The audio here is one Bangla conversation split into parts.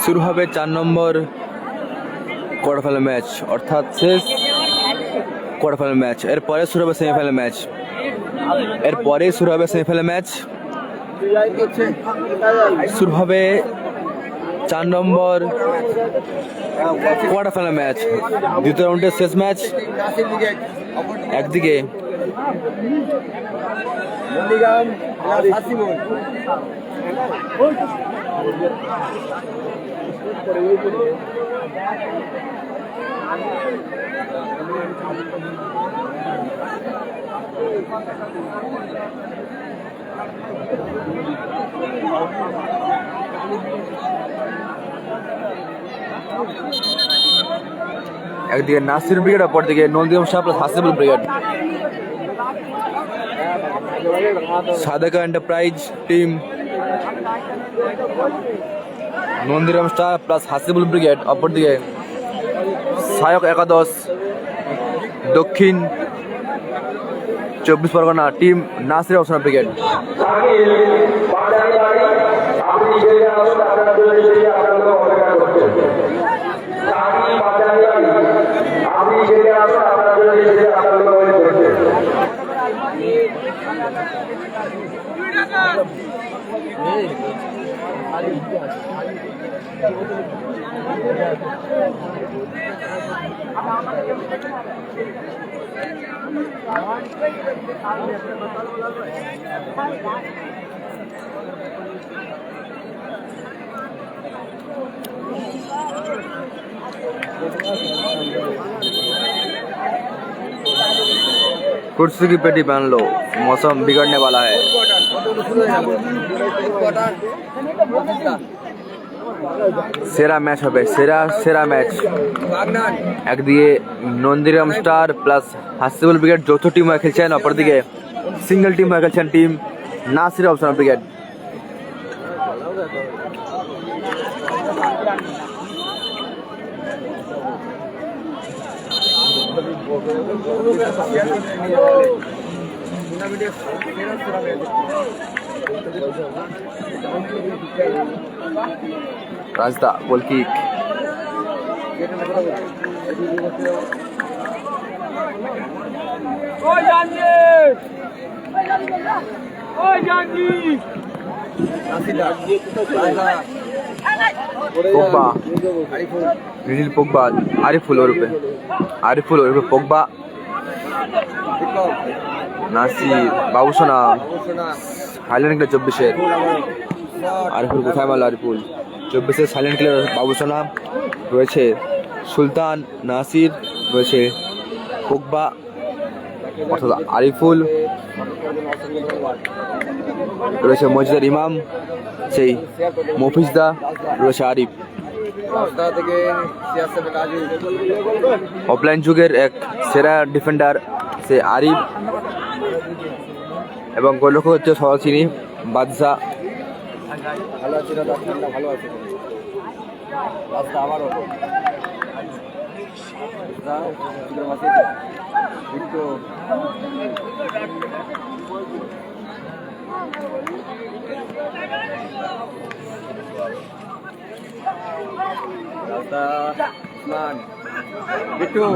শুরু হবে 4 নম্বর কোয়ার্টার ফাইনাল ম্যাচ, অর্থাৎ শেষ কোয়ার্টার ফাইনাল ম্যাচ। এরপরে শুরু হবে সেমিফাইনাল ম্যাচ। শুরু হবে 4 নম্বর কোয়ার্টার ফাইনাল ম্যাচ, দ্বিতীয় রাউন্ডের শেষ ম্যাচ। একদিকে একদিকে নাসির ব্রিগেড, অপরদিকে Nandiram Shah plus Hasibul brigade. Sadeka enterprise team Nandiram Shah plus Hasibul brigade, অপরদিকে সায়ক একাদশ দক্ষিণ 24 পরগনা টিম নাসির হোসেন ব্রিগেড। कुर्सी की पेटी पहन लो, मौसम बिगड़ने वाला है। সেরা ম্যাচ হবে, সেরা ম্যাচ। একদিকে Nandiram star plus Hasibul brigade যৌথ টিম হয়ে খেলছেন, অপরদিকে সিঙ্গেল টিম হয়ে খেলছেন টিম নাসির হোসেন ব্রিগেড। রাজদা গোল কিক। পোগবা, রিজিল পোগবা, আরিফুল ওরফে Pogba, Nasir, Babusona, Highland club 24-এর আরিফুল। কোথায় মারল আরিফুল? 24-এর সাইলেন্ট ক্লাব বাবুসোনা রয়েছে, সুলতান, নাসির রয়েছে, পোগবা অর্থাৎ আরিফুল রয়েছে, মসজিদের ইমাম সেই মফিজদা রয়েছে, আরিফ। অফলাইন যুগের এক সেরা ডিফেন্ডার সে আরিফ, এবং গোলরক্ষক হচ্ছে সহচিনী বাদশা।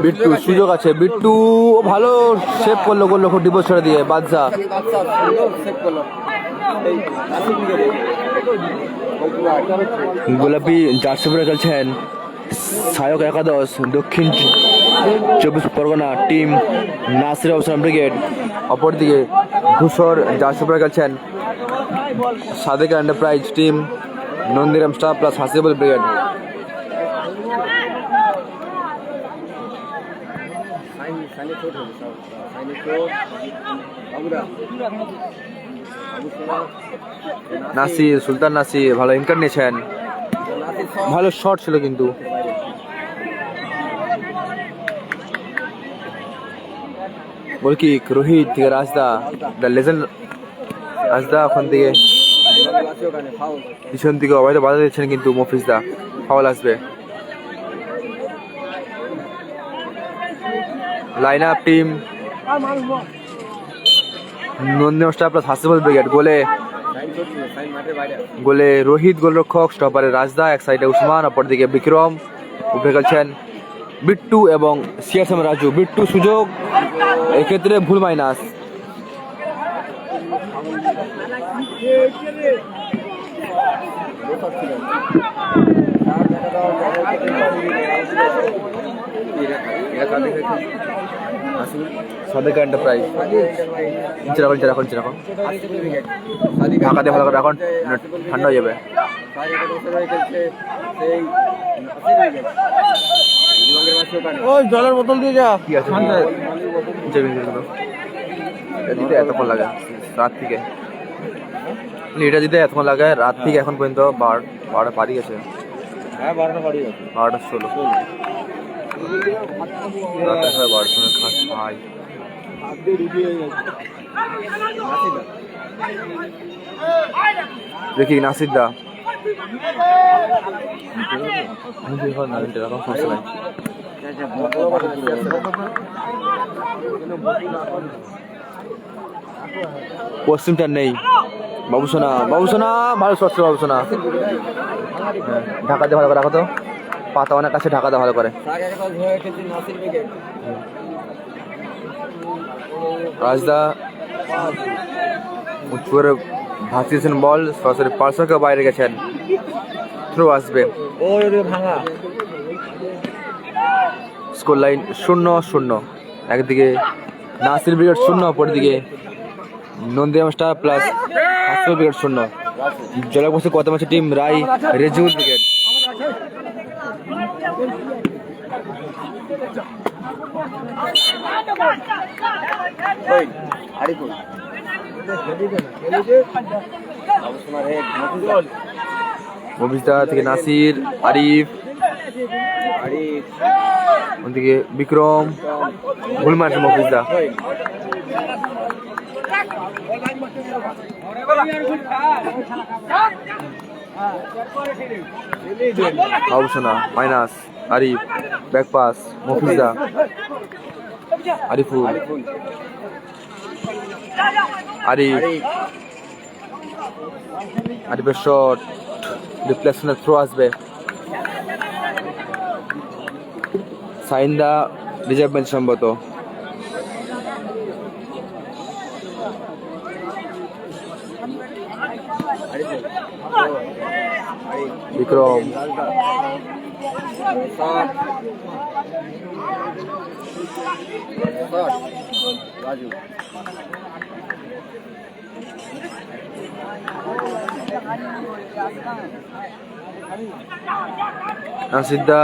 বিট্টু সুযোগ আছে, বিট্টু ভালো সেভ করলো, গোলরক্ষক ডিপোজ ছেড়ে দিয়ে বাদশা। গোলাপি জার্সি পরে খেলছেন সায়ক একাদশ দক্ষিণ 24 পরগনা টিম নাসির হোসেন ব্রিগেড, অপরদিকে ধূসর জার্সি পরে খেলছেন Sadeka enterprise team Nandiram star plus Hasibul brigade. Nasir, Sultan Nasir ভালো ইনকার নিয়েছেন, ভালো শট ছিল কিন্তু। গোল কিক রোহিত থেকে রাজদা, দ্য লেজেন্ড রাজদা ওখান থেকে পিছন থেকে অবৈধ বাধা দিচ্ছেন কিন্তু মফিজদা, ফাউল আসবে। Line up team Nandiram star plus Hasibul brigade. গোলে গোলে রোহিত গোলরক্ষক, স্টপারে রাজদা, এক সাইডে উসমান, অপরদিকে বিক্রম, উপরে খেলছেন বিট্টু এবং সিয়ারসাম রাজু। বিট্টু সুযোগ, এক্ষেত্রে ভুল মাইনাস। সাদেকা এন্টারপ্রাইজ এখন ঢাকা দিয়ে ভালো করে, এখন ঠান্ডা হয়ে যাবে। জলের বোতল দিয়ে যা। কি আছে দিতে এতক্ষণ লাগে রাত থেকে, এটা দিতে এতক্ষণ লাগে রাত থেকে এখন পর্যন্ত 12টা পারি গেছে। হ্যাঁ 12টা পারি গেছে, 12টা 16 রাতের 12টার সময় খাস ভাই। দেখি নাসির দা পশ্চিমটা নেই। বাবুসোনা ভালো সস্ত বাবুসোনা, ঢাকাতে ভালো করে রাখো তো, পাতা অনেক কাছে ঢাকাতে ভালো করে। রাজদা উঁচু করে ভাসিয়েছেন বল, সরাসরি পার্শ্বকে বাইরে গেছেন, থ্রো আসবে। Score line 0-0। একদিকে নাসির ব্রিগেড 0, অপরদিকে নন্দিরাম স্টার প্লাস হাসপাতাল ব্রিগেড 0। জলে বসে কত ম্যাচে টিম রাই রেজিউল ব্রিগেড। মফিজদা থেকে নাসির, আরিফ, ওদিকে বিক্রম, ভুল মারছে মফিজদা। Babusona minus, Arif back pass, মফিজদা, আরিফুল, আরিফের শট, রিপ্লেসমেন্ট থ্রো আসবে। সাইন্দা রিজার্ভ বেঞ্চ সম্ভবত। বিক্রম, নাসিদ্দা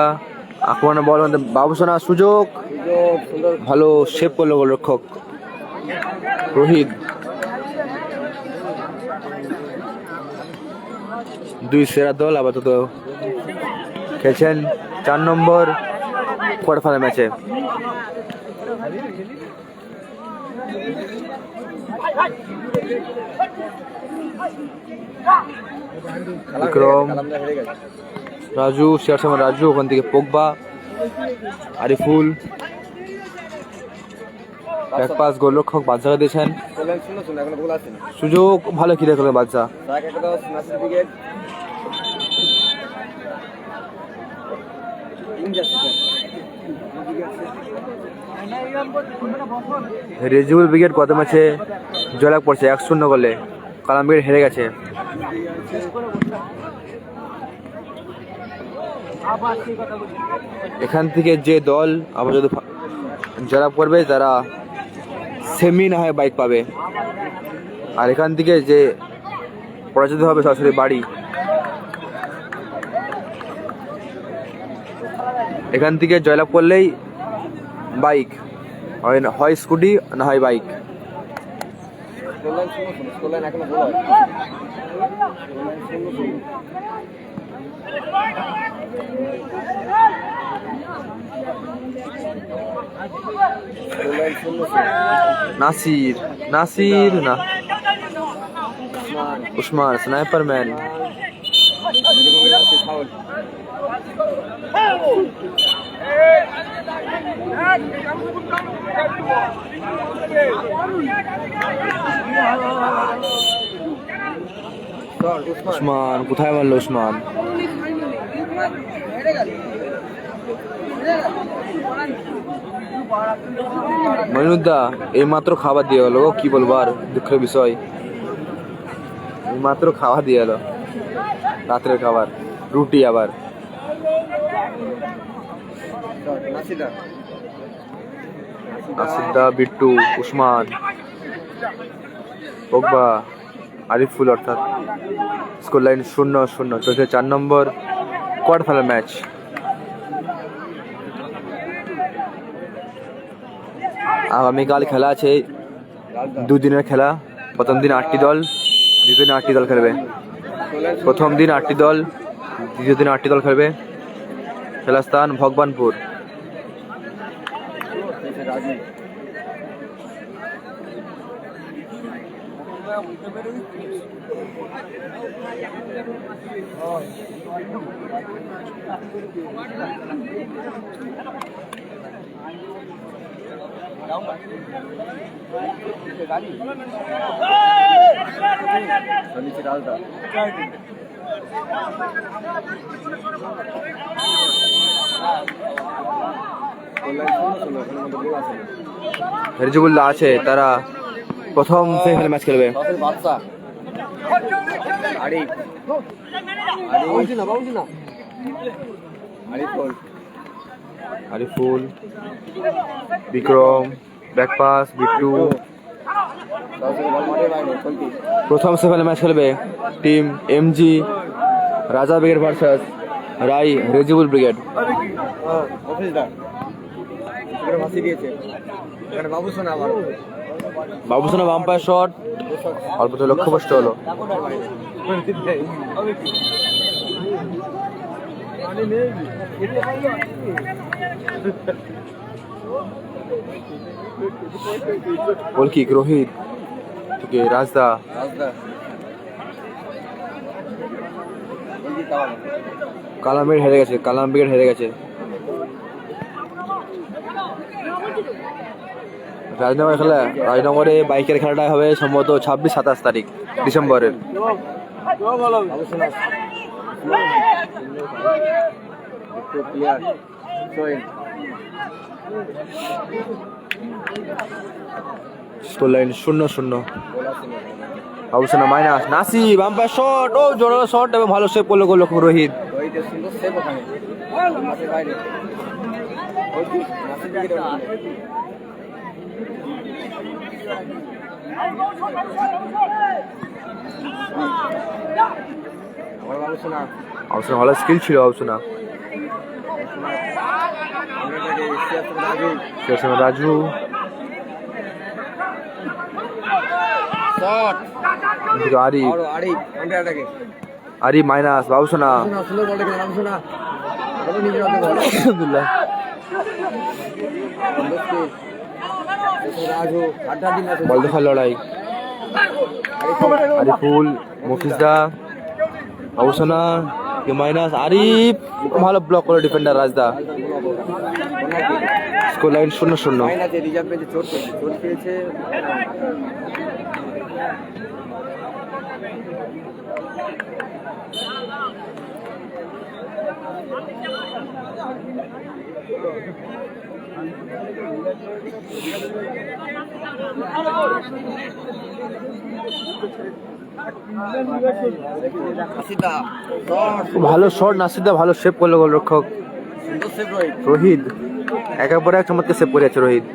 আক্রমণে বল, বাবুসোনা সুযোগ, ভালো সেভ করলো গোলরক্ষক রোহিত। দুই সেরা দল আপাতত খেলছেন 4 নম্বর কোয়ার্টার ফাইনাল ম্যাচে। বিক্রম, রাজু, সিয়ারসাম রাজু, ওখান থেকে পোগবা, আরিফুল, ব্যাক পাস, গোলরক্ষক বাদশাকে দিয়েছেন সুযোগ, ভালো ক্লিয়ার করলেন বাদশা। রেজিউল ব্রিগেড গত ম্যাচে জয়লাভ পড়ছে 1-0 গোলে, কালাম ব্রিগেড হেরে গেছে। এখান থেকে যে দল আবার যদি জয়লাভ করবে তারা সেমি না হয় বাইক পাবে, আর এখান থেকে যে পরাজিত হবে সরাসরি বাড়ি। এখান থেকে জয়লাভ করলেই বাইক, হয় স্কুটি না হয় বাইক। নাসির না, উসমান স্নাইপার ম্যান। উসমান কোথায় মারলো উসমান? মইনুদ্দা এই মাত্র খাবার দিয়ে গেল, কি বলবো আর, দুঃখের বিষয়। এই মাত্র খাওয়া দিয়ে গেল, রাত্রের খাবার, রুটি আবার। নাসিদা, বিট্টু, উসমান, পগবা, আরিফুল অর্থাৎ। স্কোর লাইন 0-0, চলছে 4 নম্বর কোয়ার্টার ফাইনাল ম্যাচ। আগামীকাল খেলা আছে, 2 দিনের খেলা। প্রথম দিন 8টি দল, দ্বিতীয় দিন 8টি দল খেলবে। প্রথম দিন 8টি দল, দ্বিতীয় দিন 8টি দল খেলবে। খেলার স্থান ভগবানপুর। রেজিবুল্লাহ আছে, তারা প্রথম সেমিফাইনাল ম্যাচ খেলবে। আরিফুল, বিক্রম, ব্যাকপাস, বিট্টু। প্রথম সেমিফাইনাল ম্যাচ খেলবে টিম এমজি রাজা ব্রিগেড ভার্সাস রাই রেজিবুল ব্রিগেড। বাবুসোনা বাম্পায়ার শট, অল্প তো লক্ষ্যভ্রষ্ট হলো। গোলকিক রোহিত থেকে রাজদা। কালাম ব্রিগেড হেরে গেছে, কালাম ব্রিগেড হেরে গেছে। রাজনগর খেলা, রাজনগরে বাইকের খেলাটা হবে সম্ভবত 26-27 তারিখ ডিসেম্বরের। Score line 0-0। বাবুসোনা মাইনাস, নাসি বাম্পার শট, ও জোরালো শট এবং ভালো সেভ করলো গোলরক্ষক রোহিত। বাবুসোনা ভালো স্কিল ছিল, বাবুসোনা। রাজু, আরি মাইনাস, বাবুসোনা বল দেখার লড়াই। আরিফুল, মফিজদা, বাবুসোনা মাইনাস, আরিফ ভালো ব্লক করে ডিফেন্ডার রাজদা। Score line 0-0। ভালো শট নাসিদা, ভালো সেভ করলো গোলরক্ষক রোহিত। একের পর এক চমৎকার সেভ করে যাচ্ছে রোহিত।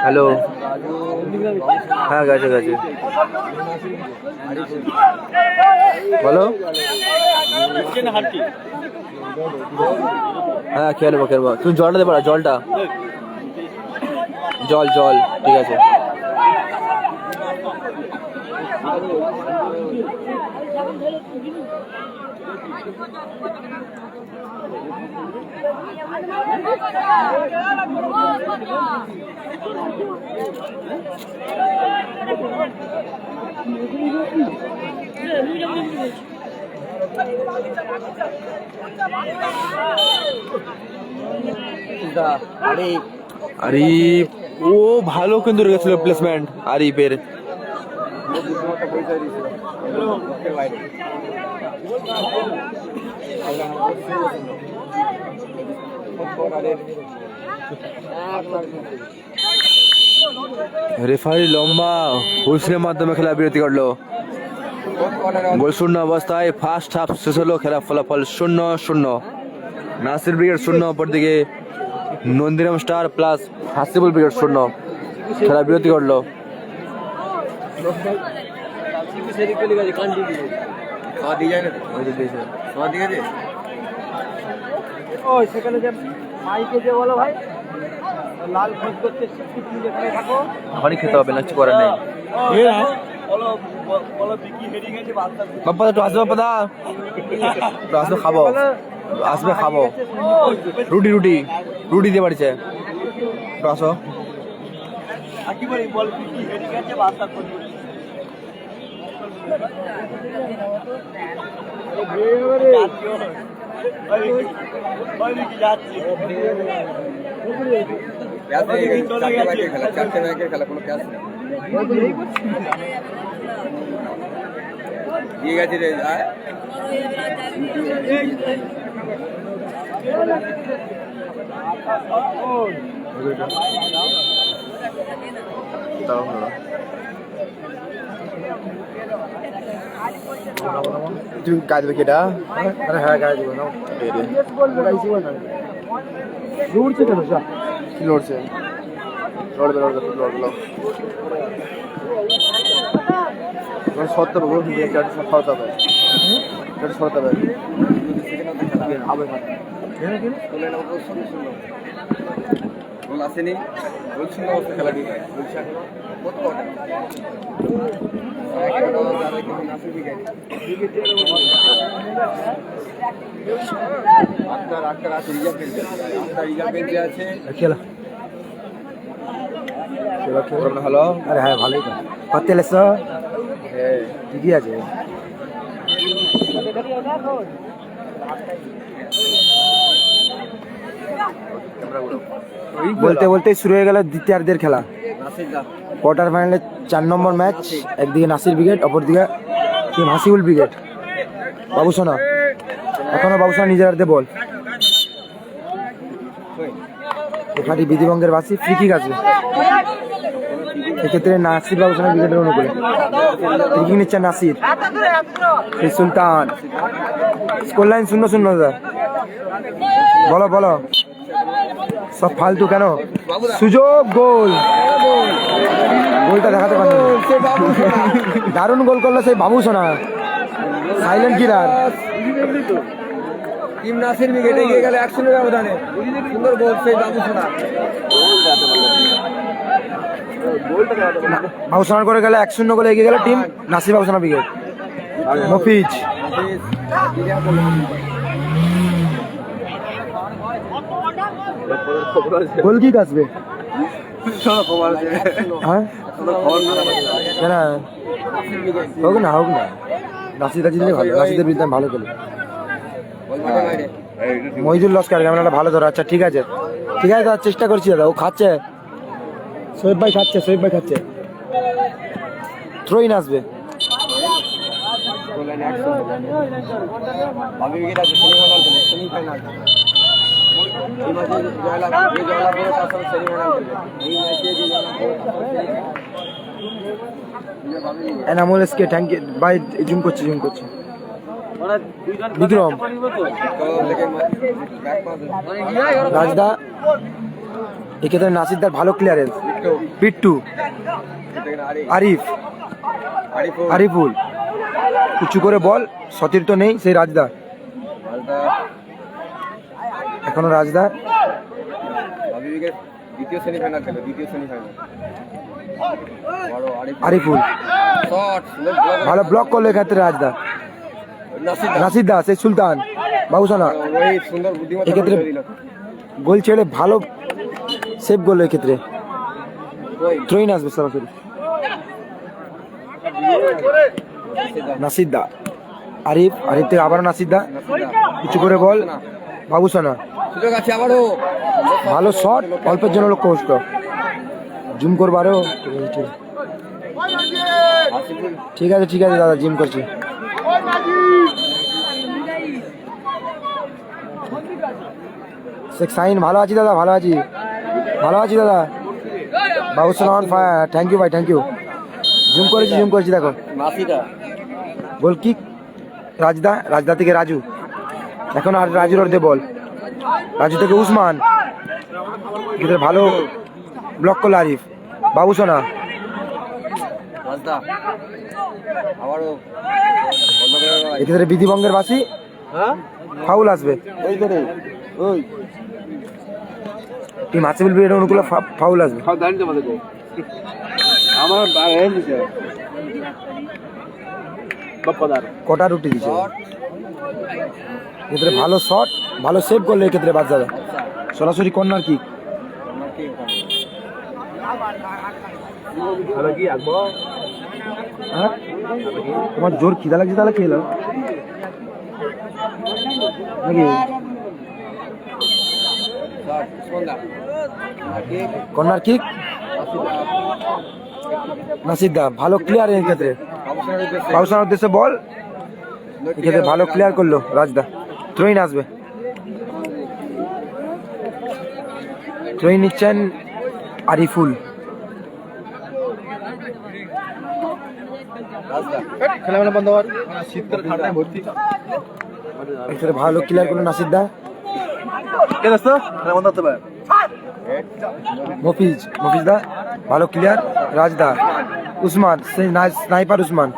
হ্যালো, হ্যাঁ গেছে গেছে, বলো। হ্যাঁ খেলবো খেলবো, তুমি জলটা দেবো, জলটা, জল জল, ঠিক আছে। আরিফ, ও ভালো কিন্তু রেখেছিল প্লেসমেন্ট আরিফের। রেফারি লম্বা হুইসেলের মাধ্যমে খেলা বিরতি করলো। গোল শূন্য অবস্থায় ফার্স্ট হাফ শেষ হলো, খেলা ফলাফল 0-0। নাসির ব্রিগেড 0, অপরদিকে নন্দিরাম স্টার প্লাস হাসিবুল ব্রিগেড 0। খেলা বিরতি করলো। এখনই খেতে হবে না, কিছু করার নেই। বাপ্পা একটু আসবে, বাপ্পা দা একটু আসবে, খাবো আসবে, খাবো রুটি রুটি রুটি দিয়ে বাড়িছে, একটু আসো। তুমি গায়ে দেবে কেটা? হ্যাঁ গায়ে দেবো না। লড়ছে কেন? কি লড়ছে? লড়বে লড়বে লড়বে সরতে হবে, সরতে হবে, সরতে হবে। আসেনি খেলাটি খেলা ভালো। আরে হ্যাঁ ভালোই তো করতে এসছো, ঠিকই আছে। বলতে বলতে শুরু হয়ে গেল দ্বিতীয়ার্ধের খেলা। কোয়ার্টার ফাইনালে 4 নম্বর ম্যাচ। একদিকে নাসির ব্রিগেড, অপরদিকে টিম হাসিবুল ব্রিগেড। বাবুসোনা এখনো বাবুসোনা নিজের হাতে বল। এখানে বিধিবঙ্গের বাসি ফ্রি কিক আছে, সেক্ষেত্রে নাসির বাবুসোনা ব্রিগেডের অনুকূলে ফ্রি কিক নিচ্ছে নাসির। সুলতান স্কোর লাইন 0-0। বলো বলো, সব ফালতু কেন? সুযোগ, গোল। গোলটা দেখাতে পারলো, দারুণ গোল করলো সেই Babusona, silent killer. Team Nasir brigade এগিয়ে গেল 1-0 ব্যবধানে। সুন্দর গোল সেই বাবুসোনা। বাবুসোনা করে গেলে 1-0 গোলে এগিয়ে গেল টিম নাসির বাবুসোনা ব্রিগেড। মফিজ গোল কিক আসবে, হ্যাঁ হোক না হোক না, নাসিদা জিতলে ভালো, নাসিদের বিরুদ্ধে ভালো খেলে। মহিদুল লস্কর ক্যামেরাটা ভালো ধরো। আচ্ছা ঠিক আছে ঠিক আছে দাদা, চেষ্টা করছি দাদা। ও খাচ্ছে, সোহেব ভাই খাচ্ছে, সোহেব ভাই খাচ্ছে। থ্রোইন আসবে। এনামুল এসকে থ্যাংক ইউ ভাই, জুম করছি জুম করছি। বিক্রম রাজদা, এক্ষেত্রে নাসিরদার ভালো ক্লিয়ারেন্স। পিট্টু, আরিফ, আরিফুল উঁচু করে বল, সতীর্থ নেই সেই রাজদা। এখনো রাজদা দ্বিতীয় সেমিফাইনাল খেলে, দ্বিতীয় সেমিফাইনাল। আরিফুল ভালো ব্লক করলো এক্ষেত্রে রাজদা। নাসির দাস, এই সুলতান বাবুসোনা এক্ষেত্রে গোল ছেড়ে ভালো সেভ করলো এক্ষেত্রে। থ্রোইন আসবে সরাসরি। নাসির দা আরিফ থেকে আবারও নাসিরদা, কিছু করে বল বাবুসোনা, সুযোগ আছে আবারও। ভালো শট, অল্পের জন্য লক্ষ্য কষ্ট, জুম করবো আরো। ঠিক আছে দাদা, জিম করছি। শেখ সাইন, ভালো আছি দাদা, ভালো আছি দাদা। বাবুসোনা অন ফায়ার, থ্যাংক ইউ ভাই, থ্যাংক ইউ। জুম করেছি দেখো। নাসিদা গোল কিক রাজদা থেকে রাজু, এখন আর রাজুর অর্ধে বল, রাজু থেকে উসমান, ভালো ব্লক করলো আরিফ। বাবুসোনা রাজদা আবারও এক্ষেত্রে বিধিভঙ্গের বাসি, ফাউল আসবে। ওই ধরে ওই টিম হাসিবুল বিয়ের অনুকূলে ফাউল আসবে। জানি তোমাদের আমার কটা রুটি দিচ্ছে এক্ষেত্রে, ভালো শট, ভালো সেভ করলো এক্ষেত্রে বাদশাদা, সরাসরি কর্নার কিক। হ্যাঁ, তোমার জোর খিদা লাগছে, তাহলে খেয়ে নাও নাকি? কর্নার কিক নাসিরদা, ভালো ক্লিয়ার এক্ষেত্রে, বাবুসোনার উদ্দেশ্যে বল, এক্ষেত্রে ভালো ক্লিয়ার করলো রাজদা। থ্রোইন আসবে, থ্রোইন নিচ্ছেন আরিফুল। খেলা বন্ধ কর, শীতকাল ঠান্ডায় ভর্তি। এক্ষেত্রে ভালো ক্লিয়ার করলো নাসিরদা। কে দোস্ত খেলা বন্ধ করতে পারে। মফিজদা, ভালো ক্লিয়ার। রাজদা, উসমান, স্নাইপার উসমান,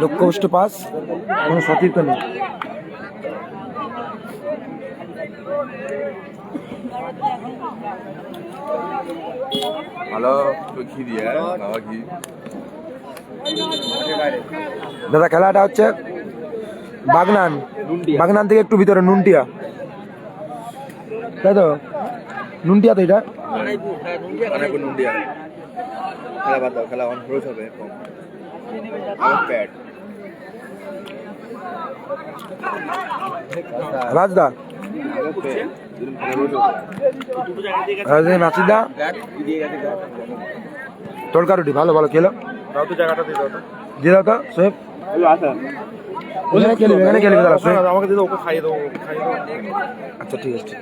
লক্ষ্যভ্রষ্ট পাস, কোনো সতীর্থ নেই। ভালো ঘি দিয়ে বাবা ঘি। দাদা খেলাটা হচ্ছে বাগনান থেকে একটু ভিতরে নুনটিয়া, তাই তো? নুনটিয়া তো এটা। নুন্ডিয়া খেলা বাদ দাও, খেলা অন খরচ হবে কম। প্যাড রাজদা, নাসিদা, তড়কা রুটি, ভালো খেলো। জায়গাটা দিয়ে দাও তো সোহেব, এখানে খেলবে দাদা সোহেব। আমাকে দিয়ে ওকে খাইয়ে দেবো। আচ্ছা ঠিক আছে।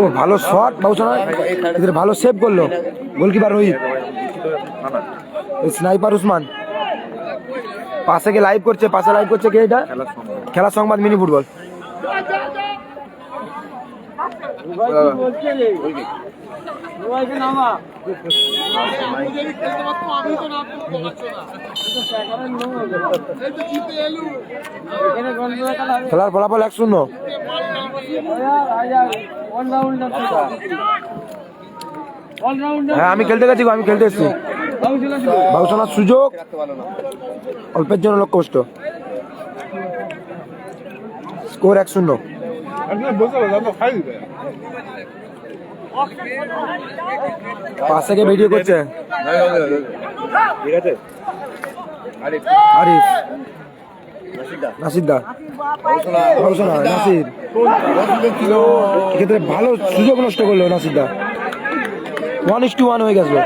ও ভালো শট বাবুসোনা, এদের ভালো সেভ করলো গোলকিপার রোহিত। স্নাইপার উসমান পাশে লাইভ করছে কে এটা? খেলা সংবাদ মিনি ফুটবল। খেলার ফলাফল 1-0। হ্যাঁ আমি খেলতে গেছি, আমি খেলতে এসেছি। বাবুসোনার সুযোগ, অল্পের জন্য লক্ষ্য কষ্ট, স্কোর 1-0। পাশ থেকে ভিডিও করছে ঠিক আছে। আরিফ, নাসিরদা, বাবুসোনা, নাসির, এক্ষেত্রে ভালো সুযোগ নষ্ট করলো নাসিরদা। 1-1 হয়ে গেছিল।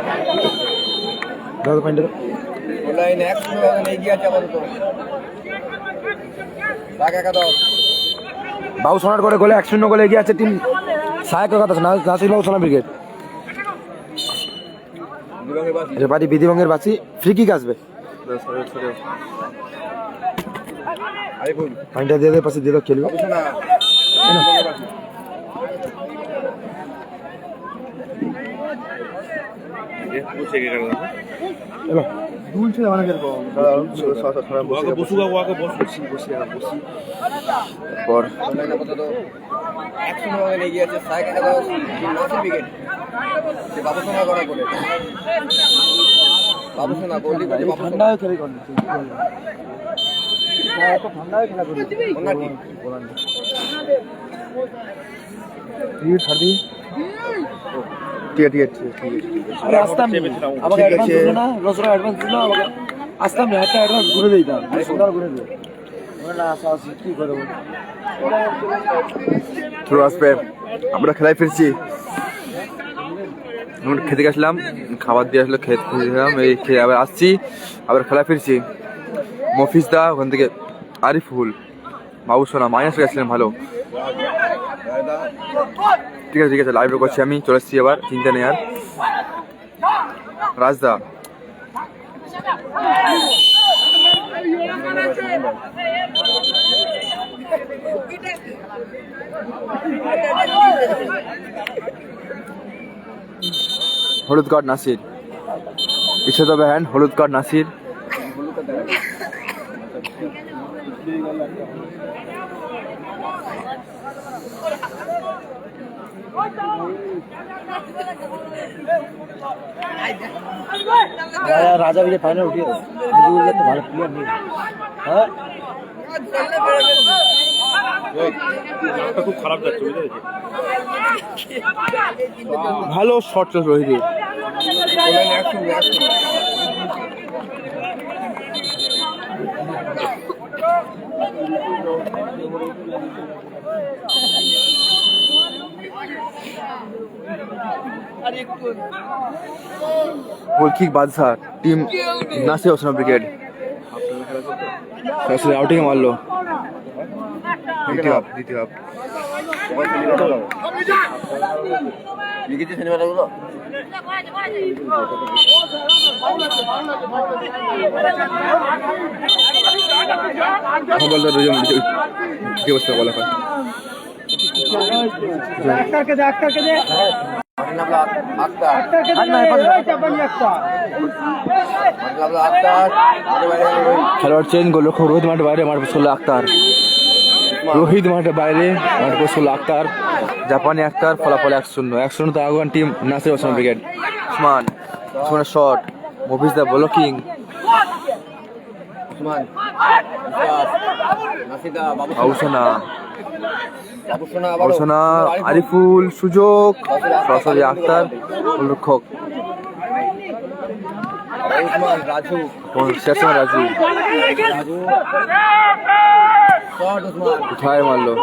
বাবুসোনার করে গোলে 1-0 গোলে এগিয়ে আছে টিম সায়ক কথা নাসির বাবুসোনা ব্রিগেড। বাড়ি বিধিভঙ্গের বাসি, ফ্রি কিক আসবে। পয়েন্টটা দিয়ে পাশে দিয়ে খেলবে। ঠান্ডায় খেলে ঠান্ডায় খেলা করি ছাড়বি। ঠিক আছে আরে আসতাম নি। আমাকে অ্যাডভান্স দিল না, রসরা অ্যাডভান্স দিল আমাকে। আসতাম না, একটা অ্যাডভান্স ঘুরে দিতাম। সুন্দর ঘুরে দিল। না আসা কি করব? থ্রো আসবে, আমরা খেলায় ফিরছি। আমরা খেতে গেছিলাম, খাবার দিয়ে আসলে খেতে গেছিলাম, এই খেয়ে আবার আসছি, আবার খেলায় ফিরছি। মফিজ দা ওখান থেকে আরিফুল, বাবুসোনা মাইনাস গেছিলেন ভালো। ঠিক আছে লাইভে করছি আমি, চলে এসছি আবার, চিন্তা নেই আর। রাজদা হলুদ কার্ড নাসির, ইচ্ছে তবে হ্যান্ড হলুদ কার্ড নাসির। রাজা বিজয় ফাইনাল উঠিয়ে তো ভালো প্লেয়ার নেই। হ্যাঁ খুব খারাপ যাচ্ছে বুঝতে ভালো শট চল রোহিত। গোলকিক বাদশা, টিম নাসির হোসেন ব্রিগেড সরাসরি আউটিং মারলো। দ্বিতীয় হাফ সিনেমাগুলো বলতে দুজন কি অবস্থা বলা হয়। খেলোয়াড় চেঞ্জ, গোলরক্ষক রোহিত মাঠের বাইরে, মাঠ পোস্ট করলো আক্তার। রোহিত মাঠের বাইরে, মাঠ পোস্ট করলো আক্তার। জাপানি আক্তার, ফলাফল 1-0 তো আগুয়ান টিম নাসির হোসেন ব্রিগেড। উসমানের শট, মফিজ দা ব্লকিং। বাবুসোনা, আরিফুল, সুযোগ, সরাসরি আক্তার, গোলরক্ষক রাজু। কোথায় মারলো?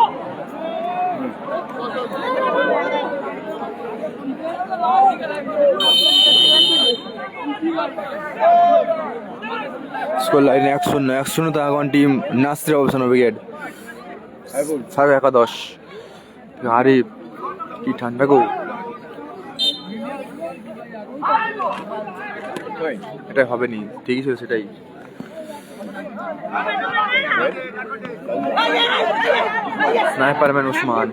স্কোর লাইনে 1-0 তো আগুয়ান টিম নাসির হোসেন ব্রিগেড। 11:10 আরিফ, কি ঠান্ডা গো। এটাই হবে নি, ঠিকই ছিল সেটাই। স্নাইপারম্যান উসমান,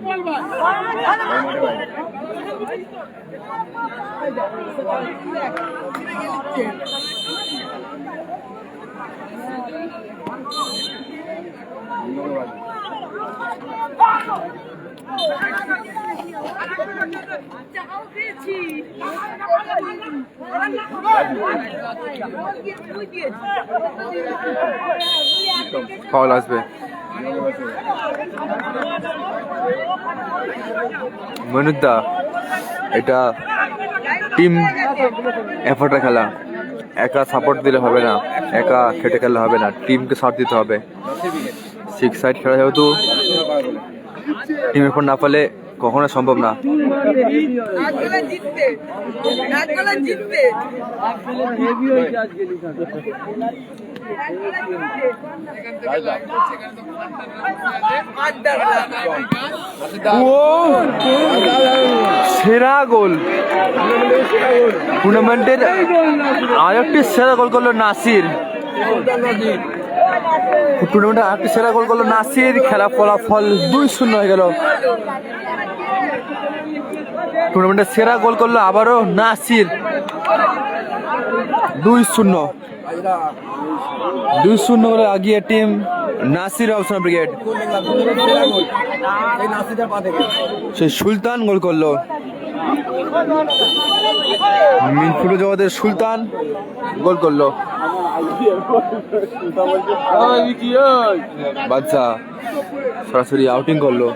ফাউল আসবে। মনুদ্দা, এটা টিম এফোর্টের খেলা, একা সাপোর্ট দিলে হবে না, একা খেটে খেললে হবে না, টিমকে সাথ দিতে হবে। 6 সাইড খেলা যেহেতু টিম এফোর্ট না পেলে কখনো সম্ভব না। সেরা গোল টুর্নামেন্টের, আরেকটি সেরা গোল করলো নাসির। টুর্নামেন্টে আরেকটি সেরা গোল করলো নাসির। খেলা ফলাফল 2-0 হয়ে গেল। টুর্নামেন্টের সেরা গোল করলো আবারও নাসির। 2-0 করে আগিয়ে টিম নাসির হোসেন ব্রিগেড। সেই সুলতান গোল করলো, মিনফুল জগতের সুলতান গোল করলো। বাদশা সরাসরি আউটিং করলো।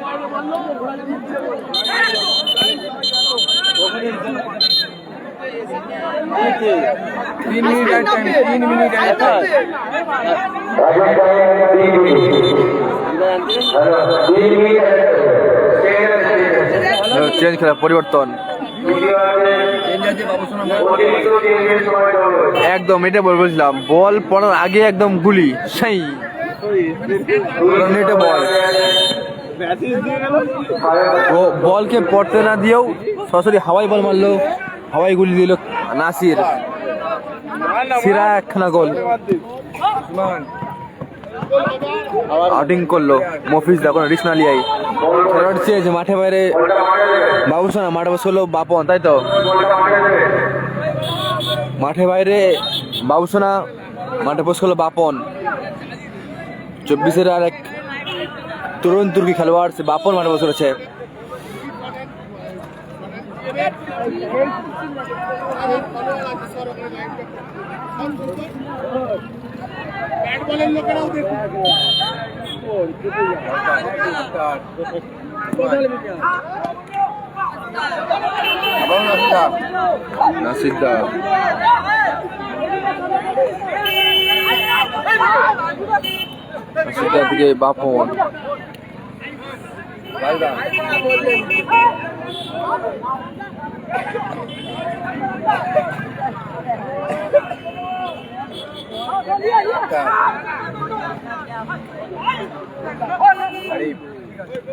চেঞ্জ খেলা পরিবর্তন একদম এটা বলছিলাম বল পড়ার আগে একদম গুলি সেই নেটে বল ও বলকে পড়তে না দিয়েও সরাসরি হাওয়াই বল মারলো হাওয়াই গুলি দিল নাসির সিরা একখানা গোল আউটিং করলো মফিজ দেখো রিশনালিয়াই খেলোয়াড় চেয়েছে মাঠে বাইরে বাবুসোনা মাঠে বসে হলো বাপন তাই তো মাঠে বাইরে বাবুসোনা মাঠে বসে হলো বাপন 24-এর আর এক তরুণ তুর্কি খেলোয়াড় সে বাপন মাঠে বসে রয়েছে নাসিরদা নাসিরদার দিকে বাপন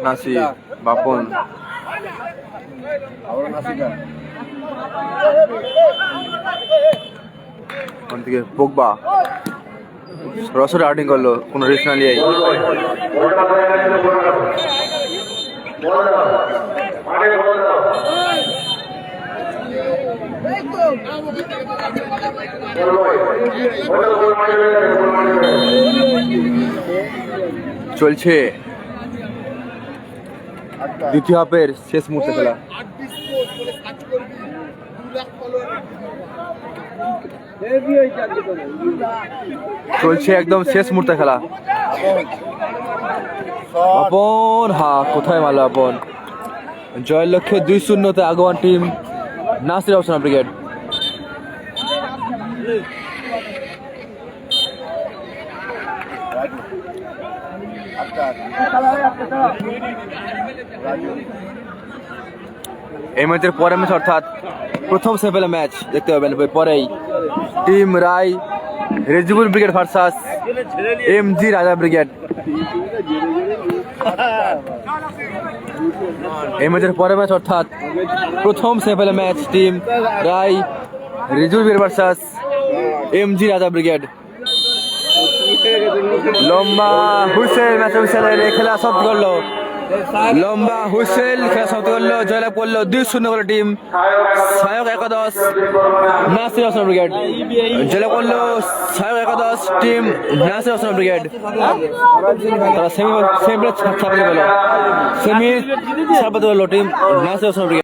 নাসির বাপন ওখান থেকে পোগবা সরাসরি আউটিং করলো কোনো রিস্ক না নিয়ে চলছে দ্বিতীয় হাফের শেষ মুহূর্তে খেলা চলছে একদম শেষ মুহূর্তে খেলা আপন কোথায় মারলো আপন জয়ের লক্ষ্যে 2-0 আগোয়ান টিম নাসির অবসান ব্রিগেড এই ম্যাচের পরের ম্যাচ অর্থাৎ প্রথম সেমিফাইনাল ম্যাচ দেখতে পাবেন পরেই টিম রায় রেজিবুল ব্রিগেড ভার্সাস এমজি রাজা ব্রিগেড এই ম্যাচের পরের ম্যাচ অর্থাৎ প্রথম সেমিফাইনাল ম্যাচ টিম রায় রেজিবুল ব্রিগেড ভার্সাস এমজি রাজা ব্রিগেড লম্বা হুইসেল ম্যাচ হুইসেলের খেলা সমাপ্ত করলো লম্বা হুইসেল খেলা সমাপ্ত করলো জয়লাভ করলো 2-0 করে টিম সহায়ক একাদশ নাসির অবসান ব্রিগেড জয়লাভ করলো সহায়ক একাদশ টিম নাসির অবসান ব্রিগেড তারা সেমি ছাপাতে গেল সেমি ছাপাতে গেল টিম নাসির অবসান ব্রিগেড।